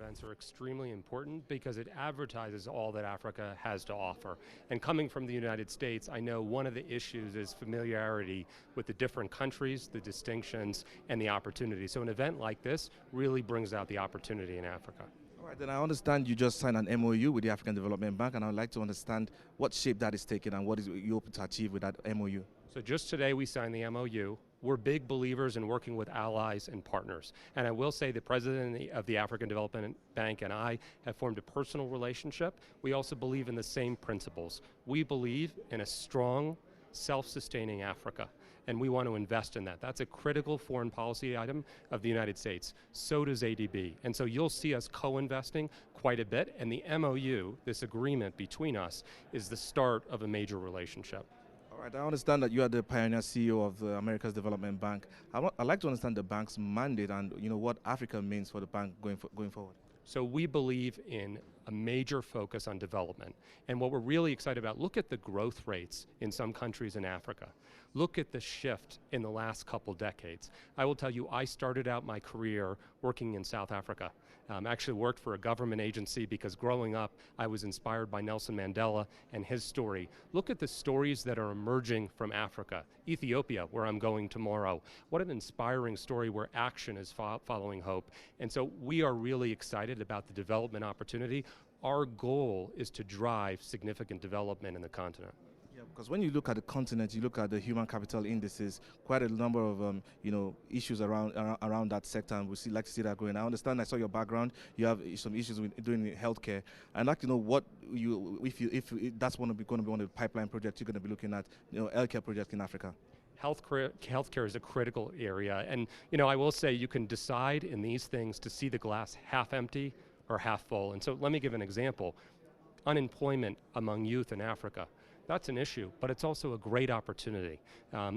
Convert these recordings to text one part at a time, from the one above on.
events are extremely important because it advertises all that Africa has to offer. And coming from the United States, I know one of the issues is familiarity with the different countries, the distinctions, and the opportunities. So an event like this really brings out the opportunity in Africa. All right, then I understand you just signed an MOU with the African Development Bank, and I would like to understand what shape that is taking and what is you hope to achieve with that MOU. So just today we signed the MOU. We're big believers in working with allies and partners. And I will say the president of the African Development Bank and I have formed a personal relationship. We also believe in the same principles. We believe in a strong, self-sustaining Africa, and we want to invest in that. That's a critical foreign policy item of the United States. So does ADB. And so you'll see us co-investing quite a bit, and the MOU, this agreement between us, is the start of a major relationship. All right, I understand that you are the pioneer CEO of the America's Development Bank. I'd like to understand the bank's mandate and what Africa means for the bank going forward. So we believe in a major focus on development. And what we're really excited about, look at the growth rates in some countries in Africa. Look at the shift in the last couple decades. I will tell you, I started out my career working in South Africa. Actually worked for a government agency because growing up, I was inspired by Nelson Mandela and his story. Look at the stories that are emerging from Africa. Ethiopia, where I'm going tomorrow. What an inspiring story where action is following hope. And so we are really excited about the development opportunity. Our goal is to drive significant development in the continent. Yeah, because when you look at the continent, you look at the human capital indices, quite a number of issues around that sector, and we like to see that growing. I understand. I saw your background. You have some issues with doing healthcare. I'd like to know what if that's going to be one of the pipeline projects you're going to be looking at, healthcare projects in Africa. Healthcare is a critical area, and I will say you can decide in these things to see the glass half empty or half full. And so let me give an example. Unemployment among youth in Africa. That's an issue, but it's also a great opportunity.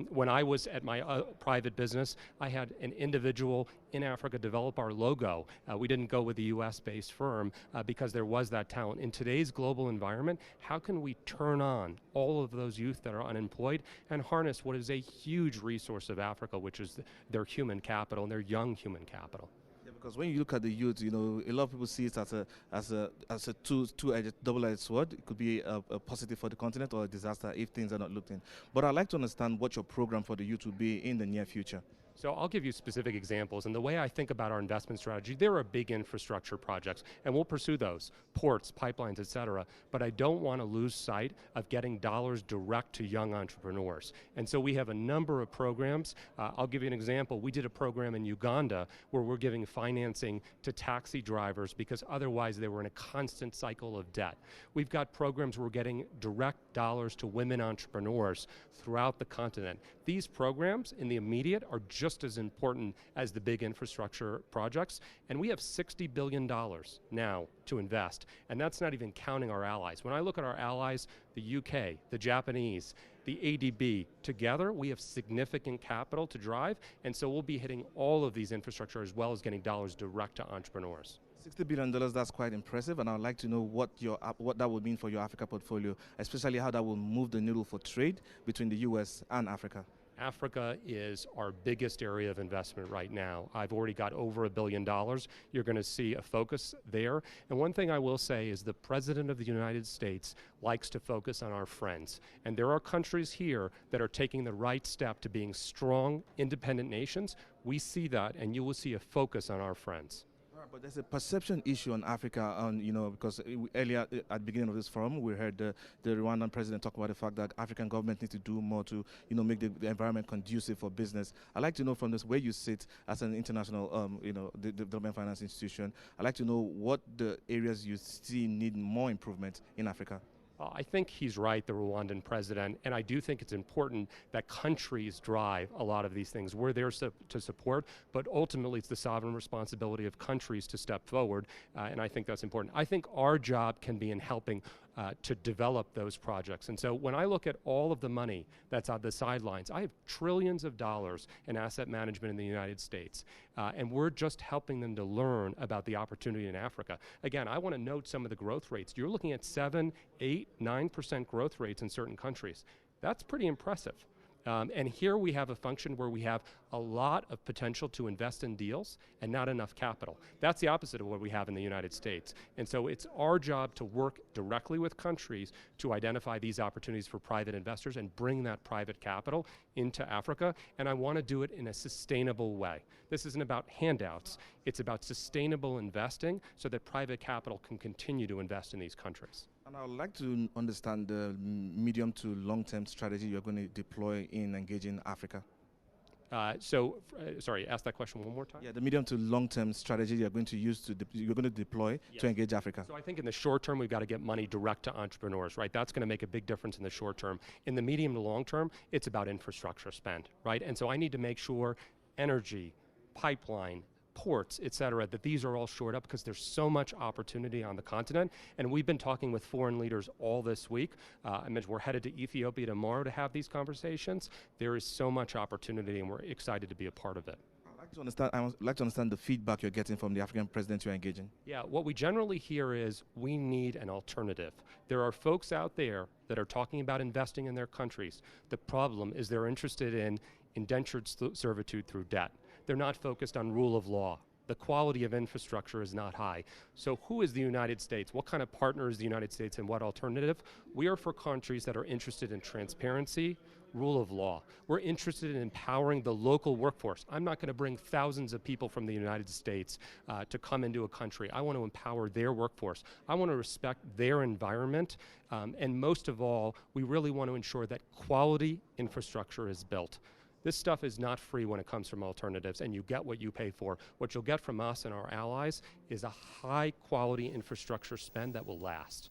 When I was at my private business, I had an individual in Africa develop our logo. We didn't go with a US-based firm because there was that talent. In today's global environment, how can we turn on all of those youth that are unemployed and harness what is a huge resource of Africa, which is their human capital and their young human capital? Because when you look at the youth, a lot of people see it as a two-edged, double-edged sword. It could be a positive for the continent or a disaster if things are not looked in. But I'd like to understand what your program for the youth will be in the near future. So I'll give you specific examples, and the way I think about our investment strategy, there are big infrastructure projects, and we'll pursue those, ports, pipelines, et cetera, but I don't want to lose sight of getting dollars direct to young entrepreneurs. And so we have a number of programs. I'll give you an example. We did a program in Uganda where we're giving financing to taxi drivers because otherwise they were in a constant cycle of debt. We've got programs where we're getting direct dollars to women entrepreneurs throughout the continent. These programs in the immediate are just as important as the big infrastructure projects, and we have $60 billion now to invest, and that's not even counting our allies. When I look at our allies, the UK, the Japanese, the ADB, together we have significant capital to drive, and so we'll be hitting all of these infrastructure as well as getting dollars direct to entrepreneurs. $60 billion, that's quite impressive, and I'd like to know what that would mean for your Africa portfolio, especially how that will move the needle for trade between the US and Africa. Africa is our biggest area of investment right now. I've already got over $1 billion. You're going to see a focus there. And one thing I will say is the President of the United States likes to focus on our friends. And there are countries here that are taking the right step to being strong, independent nations. We see that, and you will see a focus on our friends. But there's a perception issue on Africa, because earlier at the beginning of this forum, we heard the Rwandan president talk about the fact that African government needs to do more to, make the environment conducive for business. I'd like to know from this where you sit as an international, the development finance institution. I'd like to know what the areas you see need more improvement in Africa. I think he's right, the Rwandan president, and I do think it's important that countries drive a lot of these things. We're there to support, but ultimately it's the sovereign responsibility of countries to step forward, and I think that's important. I think our job can be in helping to develop those projects. And so when I look at all of the money that's on the sidelines, I have trillions of dollars in asset management in the United States, and we're just helping them to learn about the opportunity in Africa. Again, I want to note some of the growth rates. You're looking at 7, 8, 9% growth rates in certain countries. That's pretty impressive. And here we have a function where we have a lot of potential to invest in deals and not enough capital. That's the opposite of what we have in the United States. And so it's our job to work directly with countries to identify these opportunities for private investors and bring that private capital into Africa. And I want to do it in a sustainable way. This isn't about handouts. It's about sustainable investing so that private capital can continue to invest in these countries. And I would like to understand the medium to long-term strategy you're going to deploy in engaging Africa. Sorry, ask that question one more time. Yeah, the medium to long-term strategy you're going to use you're going to deploy to engage Africa. So I think in the short term, we've got to get money direct to entrepreneurs, right? That's going to make a big difference in the short term. In the medium to long term, it's about infrastructure spend, right? And so I need to make sure energy, pipeline, ports, et cetera, that these are all shored up because there's so much opportunity on the continent. And we've been talking with foreign leaders all this week. I mentioned we're headed to Ethiopia tomorrow to have these conversations. There is so much opportunity and we're excited to be a part of it. I would like to understand the feedback you're getting from the African presidents you're engaging. Yeah, what we generally hear is we need an alternative. There are folks out there that are talking about investing in their countries. The problem is they're interested in indentured servitude through debt. They're not focused on rule of law. The quality of infrastructure is not high. So who is the United States? What kind of partner is the United States and what alternative? We are for countries that are interested in transparency, rule of law. We're interested in empowering the local workforce. I'm not going to bring thousands of people from the United States to come into a country. I want to empower their workforce. I want to respect their environment. And most of all, we really want to ensure that quality infrastructure is built. This stuff is not free when it comes from alternatives, and you get what you pay for. What you'll get from us and our allies is a high-quality infrastructure spend that will last.